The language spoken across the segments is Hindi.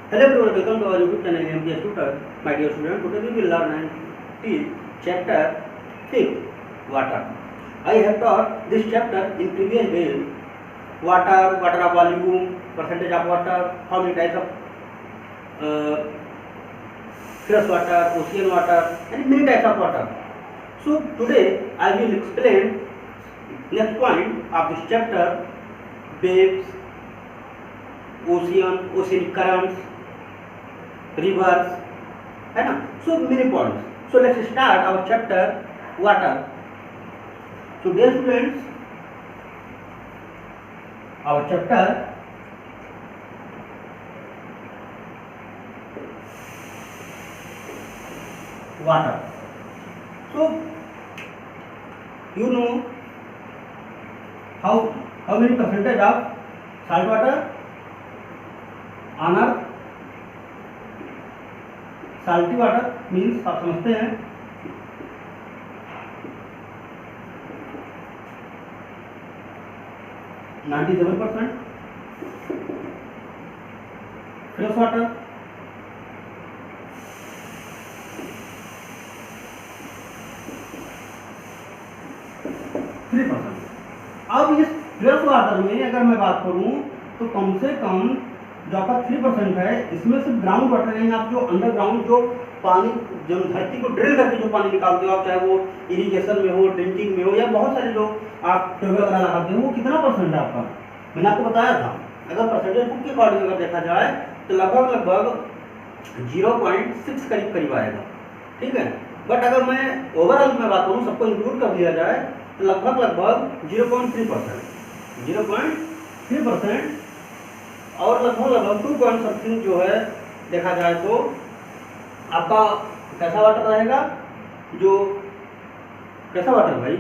Hello everyone, welcome to our YouTube channel MPS Tutor. My dear student, today we will learn and teach chapter 5, water. I have taught this chapter in previous days. Water, water of volume, percentage of water, how many types of fresh water, ocean water, and many types of water. So today I will explain next point of this chapter: waves, oceanic currents, rivers, है ना. So many points. So let's start our chapter water. So dear students, our chapter water. So you know how many percentage of salt water on earth? Salty water means आप समझते हैं 97%, फ्रेश वाटर 3%। अब इस फ्रेश वाटर में अगर मैं बात करूं तो कम से कम जो आपका 3% है, इसमें सिर्फ ग्राउंड वाटर है। आप जो अंडरग्राउंड जो पानी, जो धरती को ड्रिल करके जो पानी निकालते हो आप, चाहे वो इरिगेशन में हो, ड्रिंकिंग में हो, या बहुत सारे जो आप ट्यूबवेल वगैरह लगाते हो, वो कितना परसेंट है आपका? मैंने आपको बताया था। अगर परसेंटेज बुक के अकॉर्डिंग अगर देखा जाए तो लगभग 0.6 करीब आएगा, ठीक है। बट अगर मैं ओवरऑल में बात करूँ, सबको इंक्लूड कर दिया जाए तो लगभग 0.3%, और लगभग 2 पॉइंट समथिंग जो है देखा जाए तो आपका कैसा वाटर रहेगा। जो कैसा वाटर भाई,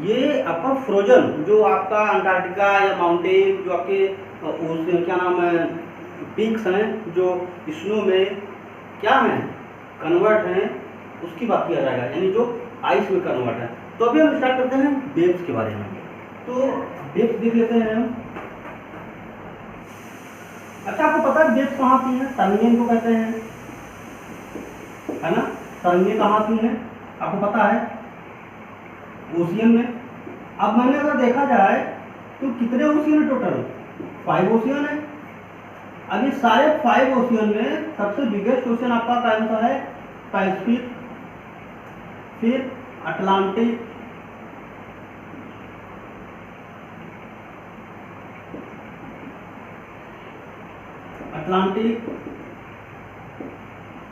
ये आपका फ्रोजन, जो आपका अंटार्कटिका या माउंटेन, जो आपके क्या नाम है, पीक्स हैं जो स्नो में क्या हैं, कन्वर्ट हैं, उसकी बात किया जाएगा, यानी जो आइस में कन्वर्ट है। तो अभी हम स्टार्ट करते हैं वेव्स के बारे में। तो वेव्स देख लेते हैं हम। अच्छा, आपको पता है वेव्स कहाँ आती है? तरंगें को कहते हैं, है ना। तरंगें कहाँ आती हैं आपको पता है? ओशियन में। अब मैंने अगर देखा जाए तो कितने ओशियन है टोटल? 5 ओशियन है। अब ये सारे 5 ओशियन में सबसे बिगेस्ट ओशियन आपका कौन सा है? पैसिफिक, फिर अटलांटिक,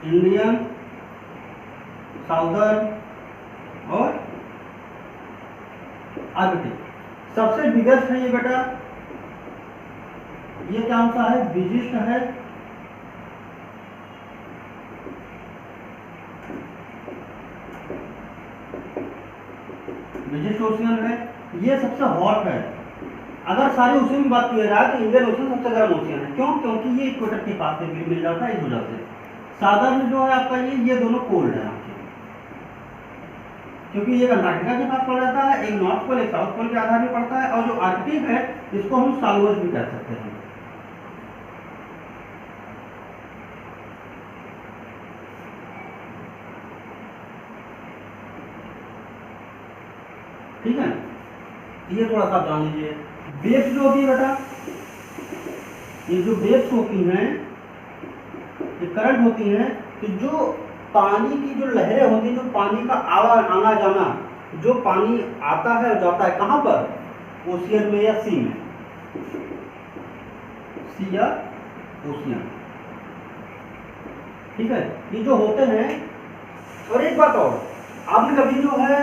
इंडियन, साउदर्न और आर्कटिक। सबसे बिगेस्ट है ये बेटा, ये कौन सा है? बिगेस्ट है, बिगेस्ट ओशियन है। ये सबसे हॉट है। अगर सारे ओशियन की बात की जाए तो इंडियन ओशियन सबसे गर्म ओशियन है। क्यों? क्योंकि ये इक्वेटर के पास से मिल जाता है, इस वजह से। साउदर्न जो है आपका ये दोनों कोल्ड है आपके, क्योंकि एक अंटार्कटिका के पास पड़ जाता है, एक नॉर्थ पोल एक साउथ पोल के आधार में पड़ता है, और जो आर्कटिक है इसको हम सालवर्स भी कह सकते हैं। ठीक है, ये थोड़ा सा जान लीजिए। वेव्स जो होती है बेटा, ये जो वेव्स होती हैं, ये करंट होती हैं, तो जो पानी की जो लहरें होती हैं, जो पानी का आना जाना, जो पानी आता है और जाता है कहाँ पर? ओशियन में या सी में, सी या ओशियन, ठीक है। ये जो होते हैं। और एक बात और, आपने कभी जो है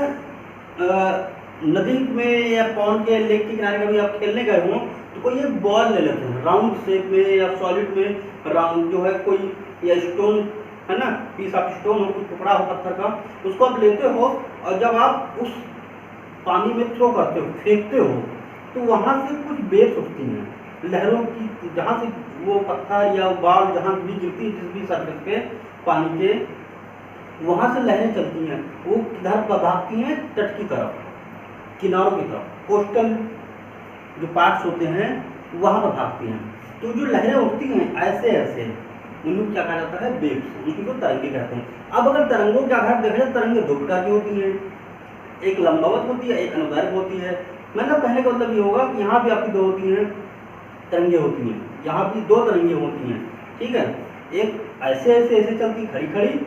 नदी में या पॉन्ड के लेक के किनारे कभी आप खेलने गए हो तो कोई एक बॉल ले लेते हैं राउंड शेप में या सॉलिड में, राउंड जो है कोई, या स्टोन है ना, पीस ऑफ स्टोन हो, कुछ टुकड़ा हो पत्थर का, उसको आप लेते हो और जब आप उस पानी में थ्रो करते हो, फेंकते हो, तो वहाँ से कुछ वेव्स उठती हैं, लहरों की, जहाँ से वो पत्थर या बॉल जहाँ भी गिरती है, जिस भी सरफेस पे पानी के, वहाँ से लहरें चलती हैं। वो किधर भागती हैं? तट की तरफ, किनारों की तरफ, कोस्टल जो पार्ट्स होते हैं वहाँ पर भागती हैं। तो जो लहरें उठती हैं ऐसे ऐसे, उनको क्या कहा जाता है, वेव्स, उनको तरंगे कहते हैं। अब अगर तरंगों के आधार देखा जाए, तरंगे दो प्रकार की होती हैं, एक लंबवत होती है, एक अनुदैर्घ्य होती है। मतलब कहने का मतलब ये होगा कि यहाँ भी आपकी दो होती हैं तरंगे होती हैं, यहाँ भी दो तरंगे होती हैं, ठीक है। एक ऐसे ऐसे ऐसे चलती खड़ी खड़ी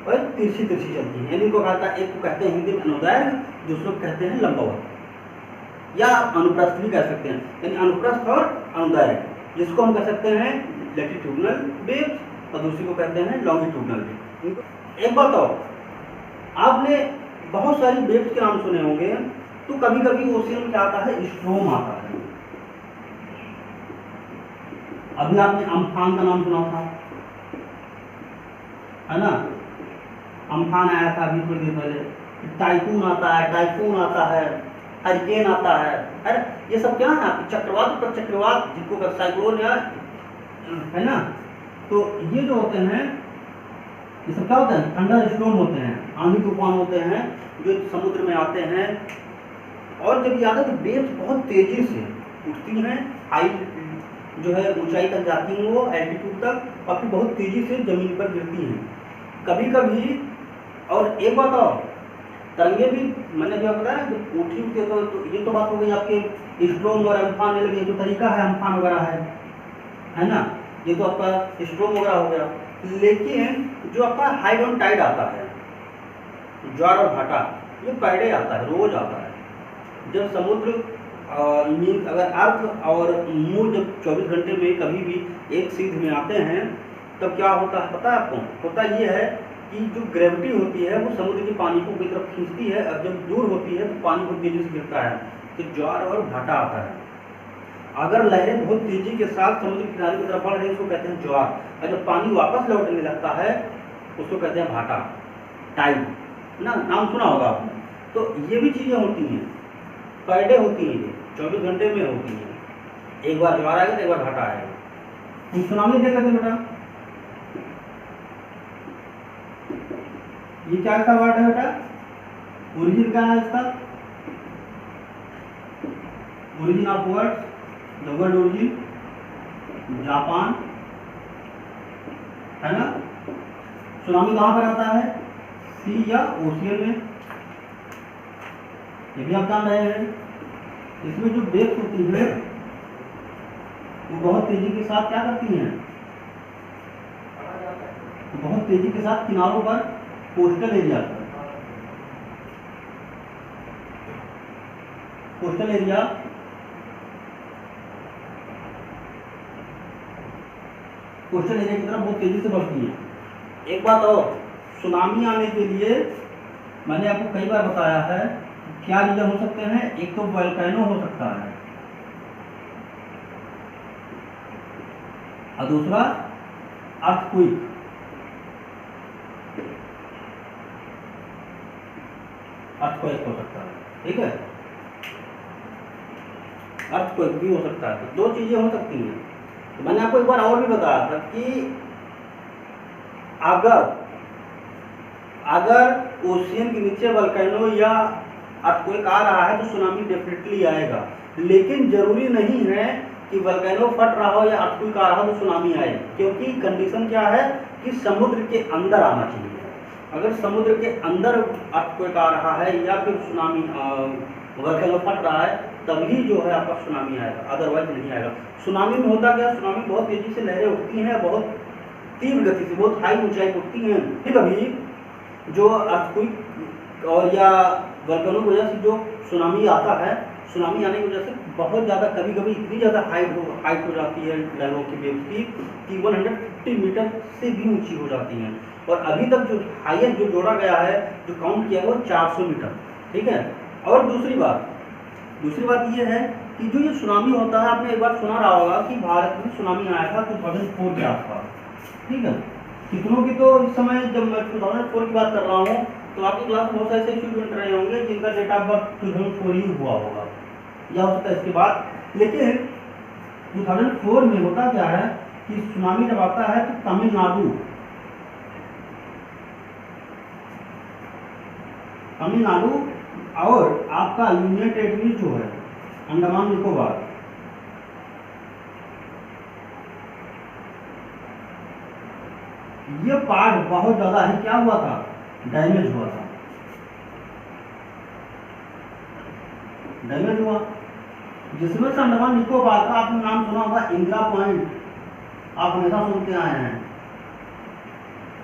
और तिरछी तिरछी चलती है, यानी इनको कहता है, एक को कहते हैं हिंदी में अनुदैर्घ्य, दूसरे को कहते हैं लंबवत, या आप अनुप्रस्थ भी कह सकते हैं, यानी अनुप्रस्थ और अनुदैर्घ्य, जिसको हम कह सकते हैं लैटिट्यूडनल वेव्स और दूसरी को कहते हैं लॉन्गिट्यूडनल वेव। एक बात और, आपने बहुत सारी वेव्स के नाम सुने होंगे, तो कभी कभी ओशियन में क्या आता है, स्ट्रोम आता है। अभी आपने अम्फान का नाम सुना था, है ना, अम्फान आया था अभी थोड़ी देर पहले, टाइफून आता है, टाइफून आता है, हरिकेन आता है, अरे ये सब क्या है आपके चक्रवात पर चक्रवात, जिनको साइक्लोन या, है ना। तो ये जो होते हैं, ये सब क्या होते हैं, थंडर स्टॉर्म होते हैं, आंधी तूफान होते हैं जो समुद्र में आते हैं। और जब याद है तो वेव्स बहुत तेजी से उठती हैं, हाई जो है ऊंचाई तक जाती हैं, वो एल्टीट्यूड तक, और फिर बहुत तेजी से जमीन पर गिरती हैं कभी कभी। और एक बात और, तरंगे भी मैंने जो बताया ना, जब उठी उठती है, तो ये तो बात हो गई आपके स्ट्रोम और अम्फान, ये जो तरीका है अम्फान वगैरह है ना, ये तो आपका स्ट्रोम वगैरह हो गया। लेकिन जो आपका हाइड और टाइड आता है, ज्वार और भाटा, ये पर डे आता है, रोज आता है। जब समुद्र मीन अगर अर्थ और मून जब 24 घंटे में कभी भी एक सीध में आते हैं, तब क्या होता है पता है आपको, होता ये है कि जो ग्रेविटी होती है वो समुद्र के पानी को की तरफ खींचती है, और जब दूर होती है तो पानी बहुत तेजी से गिरता है, तो ज्वार और भाटा आता है। अगर लहरें बहुत तेजी के साथ समुद्र किनारे की तरफ बढ़ रही है, उसको कहते हैं ज्वार, और जब पानी वापस लौटने लगता है उसको कहते हैं भाटा, टाइड ना, नाम सुना होगा आपने। तो ये भी चीज़ें होती हैं, पर डे होती हैं, ये 24 घंटे में होती हैं। एक बार ज्वार आएगा तो एक बार भाटा आएगा। तुम सुनामी देखा थे बेटा, ये क्या का वर्ड है बेटा, ओरिजिन क्या है इसका, origin of words, the word origin Japan, है ना। सुनामी कहाँ पर आता है, सी या ओशियन में, ये भी आप जान रहे हैं। इसमें जो वेव्स होती है वो बहुत तेजी के साथ क्या करती हैं, बहुत तेजी के साथ किनारों पर, coastal area, coastal area coastal area की तरफ बहुत तेजी से बढ़ती है। एक बात और, सुनामी आने के लिए मैंने आपको कई बार बताया है क्या रीजन हो सकते हैं, एक तो वोल्केनो हो सकता है, और दूसरा अर्थक्वेक, अर्थक्वेक हो सकता है, ठीक है, अर्थक्वेक भी हो सकता है। तो दो चीजें हो सकती हैं। तो मैंने आपको एक बार और भी बताया था कि अगर ओशियन के नीचे वोल्केनो या अर्थक्वेक आ रहा है तो सुनामी डेफिनेटली आएगा, लेकिन जरूरी नहीं है कि वोल्केनो फट रहा हो या अर्थक्वेक आ रहा हो तो सुनामी आए, क्योंकि कंडीशन क्या है कि समुद्र के अंदर आना चाहिए। अगर समुद्र के अंदर अर्थक्वेक आ रहा है या फिर सुनामी वोल्केनो फट रहा है, तभी जो है आपका सुनामी आएगा, अदरवाइज नहीं आएगा। सुनामी में होता क्या, सुनामी बहुत तेजी से लहरें उठती हैं, बहुत तीव्र गति से, बहुत हाई ऊंचाई उठती हैं। कभी जो अर्थक्वेक और या वोल्केनो की वजह से जो सुनामी आता है, सुनामी आने की वजह से बहुत ज़्यादा, कभी कभी इतनी ज़्यादा हाइट हो जाती है लहरों की, वेव्स की, कि 150 मीटर से भी ऊंची हो जाती हैं। और अभी तक जो हाईएस्ट जो जोड़ा गया है, जो काउंट किया वो 400 मीटर, ठीक है। और दूसरी बात ये है कि जो ये सुनामी होता है, आपने एक बार सुना रहा होगा कि भारत में सुनामी आया था 2004 के आसपास, ठीक है। कितनों की तो इस समय जब मैं 2004 की बात कर रहा हूँ तो आपकी क्लास में बहुत सारे ऐसे स्टूडेंट रहे होंगे जिनका डेट ऑफ बर्थ 2004 ही हुआ होगा, या हो सकता है इसके बाद। लेकिन 2004 में होता क्या है कि सुनामी जब आता है तो तमिलनाडु और आपका यूनियन टेरिटरी जो है अंडमान निकोबार, ये पार्ट बहुत ज़्यादा है, क्या हुआ था, डैमेज हुआ था, डैमेज हुआ। जिसमें से अंडमान निकोबार का आपने नाम सुना होगा, इंदिरा पॉइंट, आप हमेशा सुनते आए हैं,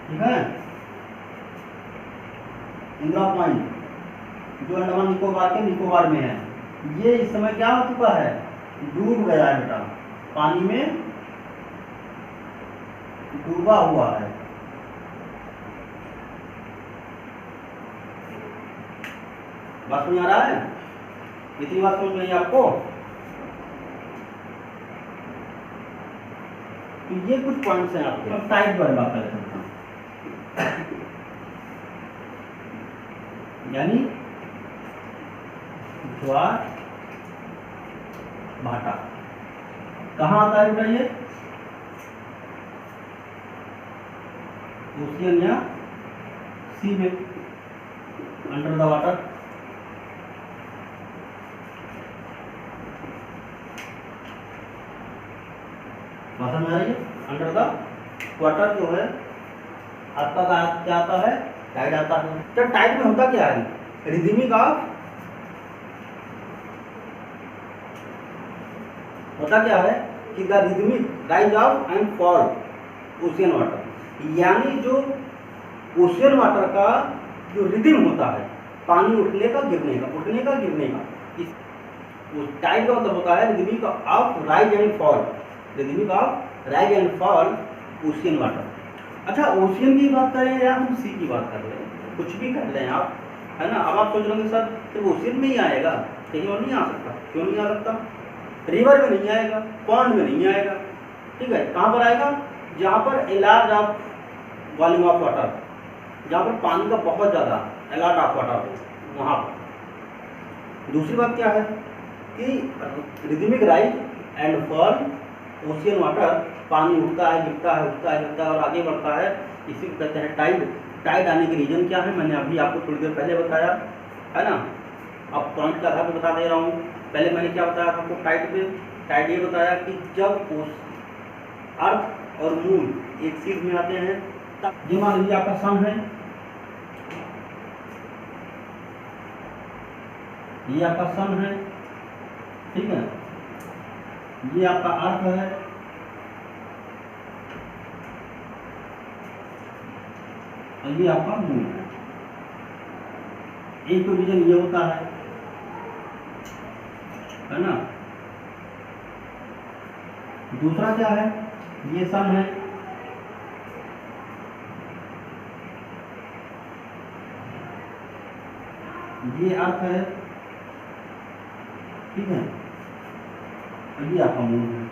ठीक है। इंदिरा पॉइंट जो अंडमान निकोबार के निकोबार में है, ये इस समय क्या हो चुका है, डूब गया है बेटा, पानी में डूबा हुआ है। बात समझ आ रहा है, इतनी बात समझ में आई आपको। तो ये कुछ पॉइंट्स हैं आपके। अब टाइप बारे बात कर लेते हैं, यानी ज्वार भाटा कहाँ आता है बेटा, ये ओशियन या सी में, अंडर द वाटर। भाषा में आ रही है, अंडर द वाटर जो है आपका क्या आता है, टाइड आता है। तो टाइड में होता क्या है, रिदमिक ऑफ, होता क्या है कि the rhythmic rise of and fall ocean water, यानी जो ओशियन वाटर का जो रिदम होता है, पानी उठने का गिरने का, उठने का गिरने का, इस टाइड का मतलब होता है rhythmic of rise and fall, rhythmic of rise and fall ocean water. अच्छा, ओशियन की बात करें या हम सी की बात कर रहे हैं, कुछ भी कर लें आप, है ना। अब आप सोच रहे सर सिर्फ ओशियन में ही आएगा, कहीं और नहीं आ सकता, क्यों नहीं आ सकता, रिवर में नहीं आएगा, पॉन्ड में नहीं आएगा, ठीक है। कहाँ पर आएगा, जहाँ पर a large of volume of water, जहाँ पर पानी का बहुत ज़्यादा ए लॉट ऑफ वाटर हो, वहाँ पर। दूसरी बात क्या है कि rhythmic rise and fall ocean water, पानी उठता है गिरता है, उठता है गिरता है और आगे बढ़ता है, इसी को कहते हैं टाइड। टाइड आने के रीजन क्या है, मैंने अभी आपको थोड़ी देर पहले बताया, है ना। अब पॉइंट के आधार पर बता दे रहा हूँ। पहले मैंने क्या बताया था आपको टाइड पे, टाइड ये बताया कि जब उस अर्थ और मून एक सीध में आते हैं, तब ये मान लीजिए आपका सन है, ये आपका सन है, ठीक है, ये आपका अर्थ है, और ये आपका मून है। एक तो रीजन ये होता है ना। दूसरा क्या है, ये सन है, ये अर्थ है, ठीक है, और ये आपका मून है।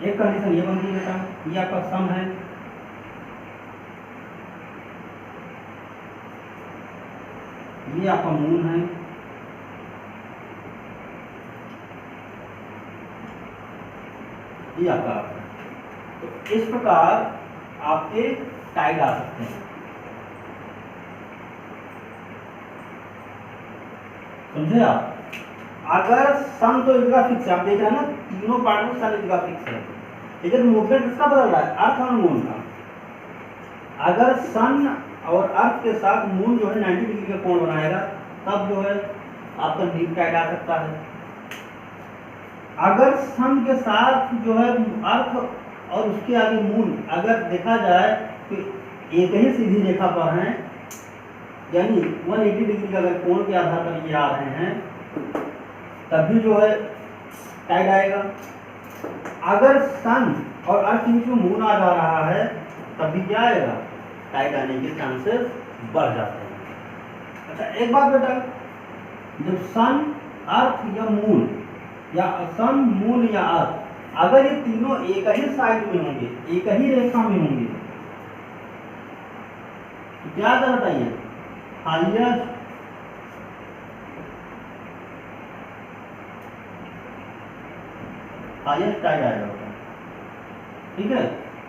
एक कंडीशन ये बनती है बेटा, ये आपका सन है, ये आपका मून है, ये आपका अर्थ है। तो इस प्रकार आपके टाइड आ सकते हैं, समझे आप। अगर सन तो इसका फिक्स है, आप देख रहे हैं ना, तीनों पार्ट में सन इसका फिक्स है, लेकिन मूवमेंट किसका बदल रहा है, अर्थ और मून का। अगर सन और अर्थ के साथ मून जो है 90 डिग्री का कोण बनाएगा, तब जो है आपका डीप टाइड आ सकता है। अगर सन के साथ जो है अर्थ और उसके आगे मून अगर देखा जाए तो एक ही सीधी रेखा पर हैं, यानी 180 डिग्री का अगर कोण के आधार पर ये आ रहे हैं, तभी जो है टाइड आएगा। अगर सन और अर्थ के बीच में मून आ जा रहा है, तभी क्या आएगा, टाइड आने के चांसेस बढ़ जाते हैं। अच्छा एक बात बेटा, जब सन अर्थ या मून या सन मून या अर्थ अगर ये तीनों एक ही साइड में होंगे, एक ही रेखा में होंगे, तो क्या आता बताइए, हाईएस्ट टाइड आएगा, ठीक है।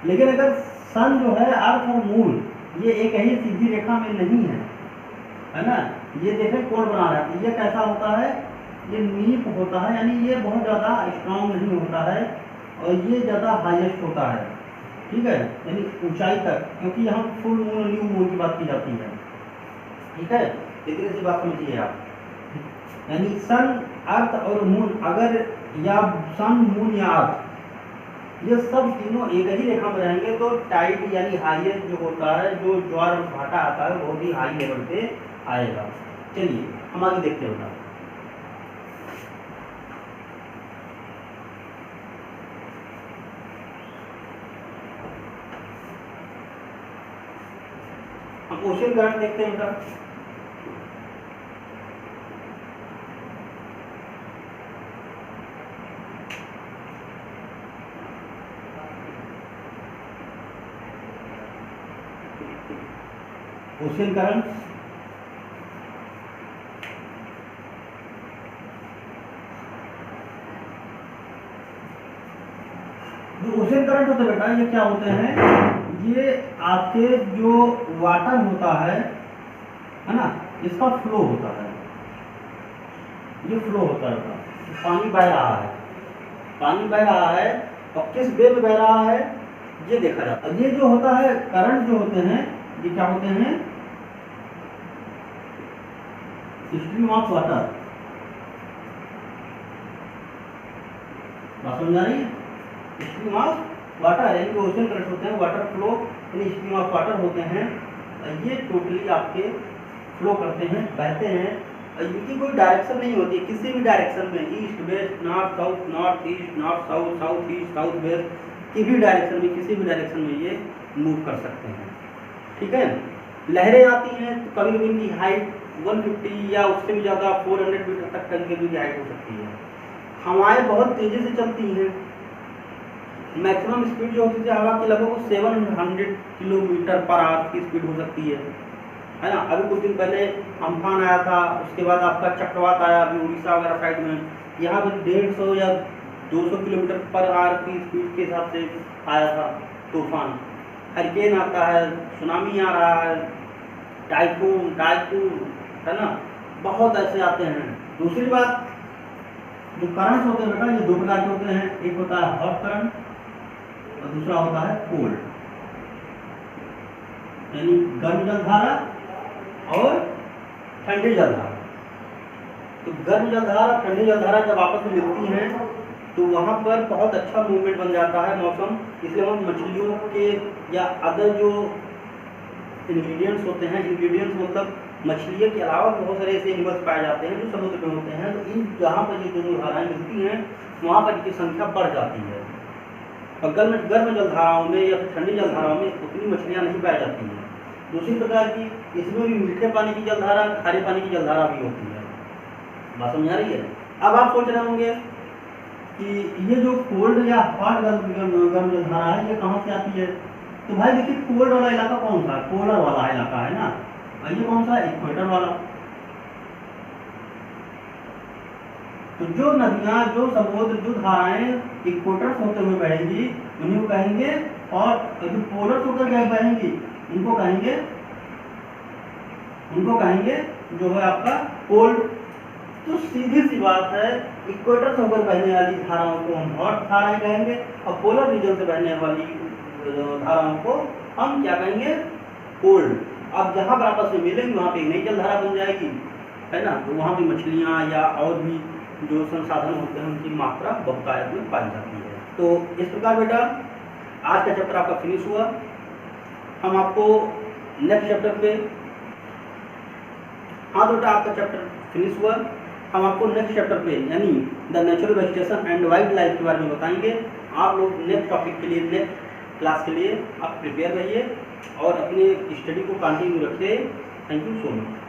लेकिन अगर सन जो है, अर्थ और मून ये एक ही सीधी रेखा में नहीं है, है ना, ये देखें कोण बना रहा है, तो ये कैसा होता है, ये नीप होता है, यानी ये बहुत ज़्यादा स्ट्रांग नहीं होता है और ये ज़्यादा हाईएस्ट होता है, ठीक है, यानी ऊंचाई तक, क्योंकि यहाँ फुल मून न्यू मून की बात की जाती है, ठीक है। इतनी सी बात समझिए आप, यानी सन अर्थ और मून अगर, या सन मून या अर्थ, ये सब तीनों एक ही रेखा में रहेंगे तो टाइड यानी हाईएस्ट जो होता है, जो ज्वार और भाटा आता है, वो भी हाई लेवल पे आएगा। चलिए हम आगे देखते हैं। हम ओशन करंट देखते हैं बेटा। ओशन करंट जो ओशन करंट होते हैं बेटा, ये क्या होते हैं, ये आपके जो वाटर होता है ना, इसका फ्लो होता है, ये फ्लो होता है बेटा, पानी बह रहा है, पानी बह रहा है और किस वे में बह रहा है ये देखा जाता है। ये जो होता है करंट जो होते हैं, ये क्या होते हैं, स्ट्रीम ऑफ वाटर, बात समझ आ रही है, स्ट्रीम ऑफ वाटर, यानी ओशन करंट होते हैं, वाटर फ्लो यानी स्ट्रीम ऑफ वाटर होते हैं, ये टोटली आपके फ्लो करते हैं, बहते हैं, इनकी कोई डायरेक्शन नहीं होती, किसी भी डायरेक्शन में, east west north south, north east north south, south east south west, की भी डायरेक्शन में, किसी भी डायरेक्शन में ये मूव कर सकते हैं, ठीक है। लहरें आती हैं तो कभी कभी इनकी हाइट 150 या उससे भी ज़्यादा 400 मीटर तक कभी कभी हाइट हो सकती है। हवाएं बहुत तेज़ी से चलती हैं, मैक्सिमम स्पीड जो होती है हवा की लगभग 700 किलोमीटर पर आवर की स्पीड हो सकती है ना। अभी कुछ दिन पहले अम्फान आया था, उसके बाद आपका चक्रवात आया अभी उड़ीसा वगैरह साइड में, यहाँ पर 150 या 200 किलोमीटर पर आवर की स्पीड के हिसाब से आया था तूफान। हरिकेन आता है, सुनामी आ रहा है, टाइफून है ना, बहुत ऐसे आते हैं। दूसरी बात, जो करंट होते हैं बेटा, ये दो प्रकार के होते हैं, एक होता है हॉट करंट और दूसरा होता है कोल्ड, यानी गर्म जलधारा और ठंडी जलधारा। तो गर्म जलधारा ठंडी जलधारा जब आपस में मिलती हैं तो वहाँ पर बहुत अच्छा मूवमेंट बन जाता है मौसम, इसलिए हम मछलियों के या अदर जो इंग्रेडिएंट्स होते हैं, इंग्रेडिएंट्स मतलब मछलियों के अलावा बहुत सारे ऐसे एनिमल्स पाए जाते हैं जो समुद्र में होते हैं, तो इन जहाँ पर ये दोनों धाराएँ मिलती हैं वहाँ पर इनकी संख्या बढ़ जाती है। और गर्म जलधाराओं में या ठंडी जलधाराओं में उतनी मछलियाँ नहीं पाई जाती हैं। दूसरी प्रकार की इसमें भी मीठे पानी की जलधारा, खारे पानी की जलधारा भी होती है। बात समझ आ रही है। अब आप सोच रहे होंगे कि ये जो कोल्ड या हॉट गर्म जलधारा है ये कहाँ से आती है, तो भाई देखिए कोल्ड वाला इलाका कौन सा है, पोलर वाला इलाका है ना, और ये कौन सा है, इक्वेटर वाला। तो जो नदियाँ, जो समुद्र, जो धाराएं इक्वेटर से होते हुए बहेंगी उन्हीं को कहेंगे, और जो पोलर होकर बहेंगी उनको कहेंगे जो है आपका कोल्ड। तो सीधी सी बात है, इक्वेटर से होकर बहने वाली धाराओं को हम हॉट धाराएं कहेंगे और पोलर रीजन से बहने वाली धाराओं को हम क्या कहेंगे, कोल्ड। अब जहाँ पर आपस में मिलेंगे वहाँ पे एक नई जलधारा बन जाएगी, है ना, तो वहाँ पे मछलियाँ या और भी जो संसाधन होते हैं उनकी मात्रा बहुतायत में पाई जाती है। तो इस प्रकार बेटा आज का चैप्टर आपका फिनिश हुआ। हम आपको नेक्स्ट चैप्टर पे, हाँ बेटा आपका चैप्टर फिनिश हुआ, हम आपको नेक्स्ट चैप्टर पे यानी the natural vegetation and wild life के बारे में बताएंगे। आप लोग नेक्स्ट टॉपिक के लिए, नेक्स्ट क्लास के लिए आप प्रिपेयर रहिए और अपने स्टडी को कंटिन्यू रखिए। Thank you so much.